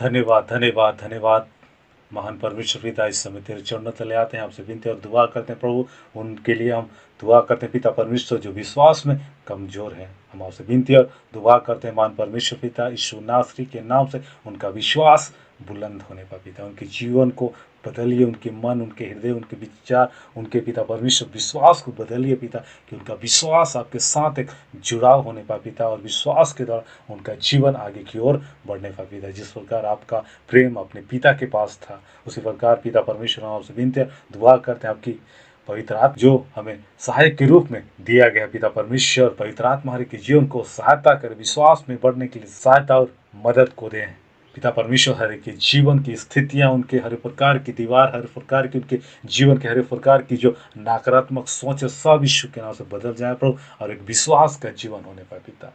धन्यवाद, धन्यवाद, धन्यवाद। महान परमेश्वर पिता, इस समय तेरे चरणों तले आते हैं, आपसे विनती और दुआ करते हैं प्रभु। उनके लिए हम दुआ करते हैं पिता परमेश्वर, जो विश्वास में कमज़ोर हैं। हम आपसे विनती और दुआ करते हैं महान परमेश्वर पिता, यीशु नासरी के नाम से उनका विश्वास बुलंद होने पर पिता, उनके जीवन को बदलिए, उनके मन, उनके हृदय, उनके विचार, उनके पिता परमेश्वर विश्वास को बदलिए पिता, कि उनका विश्वास आपके साथ एक जुड़ाव होने पर पिता, और विश्वास के द्वारा उनका जीवन आगे की ओर बढ़ने पर पिता। जिस प्रकार आपका प्रेम अपने पिता के पास था, उसी प्रकार पिता परमेश्वर हम आपसे विनती दुआ करते हैं, आपकी पवित्र आत्मा जो हमें सहायक के रूप में दिया गया पिता परमेश्वर, पवित्र आत्मा हमारे के जीवन को सहायता कर विश्वास में बढ़ने के लिए सहायता और मदद को दें पिता परमेश्वर। हर एक के जीवन की स्थितियां, उनके हर प्रकार की दीवार, हर प्रकार की उनके जीवन के हर प्रकार की जो नकारात्मक सोच है, सब यीशु के नाम से बदल जाए प्रभु, और एक विश्वास का जीवन होने पाए पिता।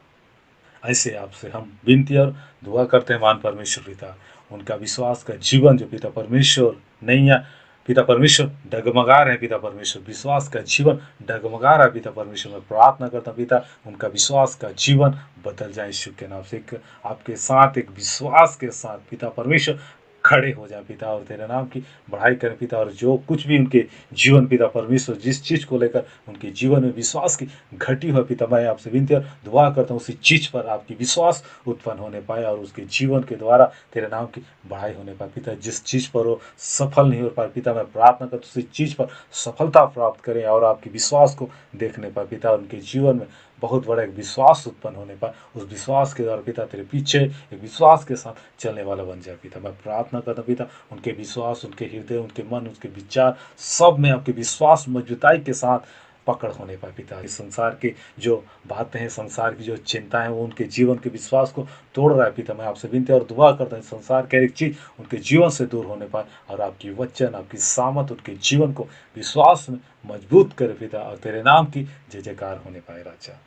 ऐसे आपसे हम विनती और दुआ करते हैं महान परमेश्वर पिता, उनका विश्वास का जीवन जो पिता परमेश्वर नहीं है, पिता परमेश्वर डगमगा रहे हैं पिता परमेश्वर, विश्वास का जीवन डगमगा रहा है पिता परमेश्वर। मैं प्रार्थना करता हूँ पिता, उनका विश्वास का जीवन बदल जाए यीशु के नाम से। एक आपके साथ एक विश्वास के साथ पिता परमेश्वर खड़े हो जाए पिता, और तेरे नाम की बढ़ाई करें पिता। और जो कुछ भी उनके जीवन पिता परमेश्वर, जिस चीज़ को लेकर उनके जीवन में विश्वास की घटी हो पिता, मैं आपसे विनती और दुआ करता हूँ उसी चीज़ पर आपकी विश्वास उत्पन्न होने पाए, और उसके जीवन के द्वारा तेरे नाम की बढ़ाई होने पाए पिता। जिस चीज़ पर वो सफल नहीं हो पाए पिता, मैं प्रार्थना करता हूँ उसी चीज़ पर सफलता प्राप्त करें, और आपकी विश्वास को देखने पाए पिता। उनके जीवन में बहुत बड़ा एक विश्वास उत्पन्न होने पाए, उस विश्वास के द्वारा पिता तेरे पीछे एक विश्वास के साथ चलने वाला बन जाए पिता। मैं प्रार्थना करता हूँ पिता, उनके विश्वास, उनके हृदय, उनके मन, उनके विचार, सब में आपके विश्वास मजबूताई के साथ पकड़ होने पाए पिता। इस संसार के जो बातें हैं, संसार की जो चिंताएं हैं, वो उनके जीवन के विश्वास को तोड़ रहा है पिता। मैं आपसे विनती और दुआ करता हूँ संसार के एक चीज़ उनके जीवन से दूर होने पाए, और आपकी वचन, आपकी सामत उनके जीवन को विश्वास में मजबूत करे पिता, और तेरे नाम की जय जयकार होने पाए राजा।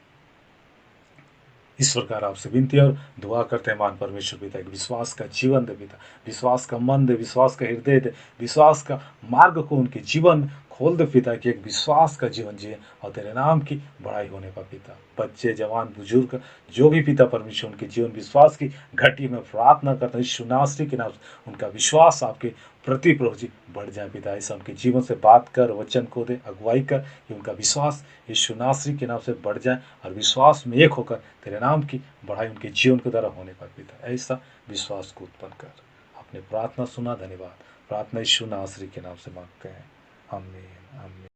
इस प्रकार आपसे विनती और दुआ करते हैं महान परमेश्वर पिता, एक विश्वास का जीवन दे पिता, विश्वास का मन दे, विश्वास का हृदय दे, विश्वास का मार्ग को उनके जीवन में खोल दे पिता, कि एक विश्वास का जीवन जिए, और तेरे नाम की बड़ाई होने पर पिता। बच्चे, जवान, बुजुर्ग, जो भी पिता परमेश्वर उनके जीवन विश्वास की घटी में प्रार्थना करता हूँ यीशु नासरी के नाम से, उनका विश्वास आपके प्रति प्रभु जी बढ़ जाए पिता। ऐसा उनके जीवन से बात कर, वचन को दे, अगुवाई कर, कि उनका विश्वास यीशु नासरी के नाम से बढ़ जाए, और विश्वास में एक होकर तेरे नाम की बढ़ाई उनके जीवन के द्वारा होने पर पिता। ऐसा विश्वास को उत्पन्न कर। अपने प्रार्थना सुना, धन्यवाद। प्रार्थना यीशु नासरी के नाम से मांगते हैं, आमीन, आमीन।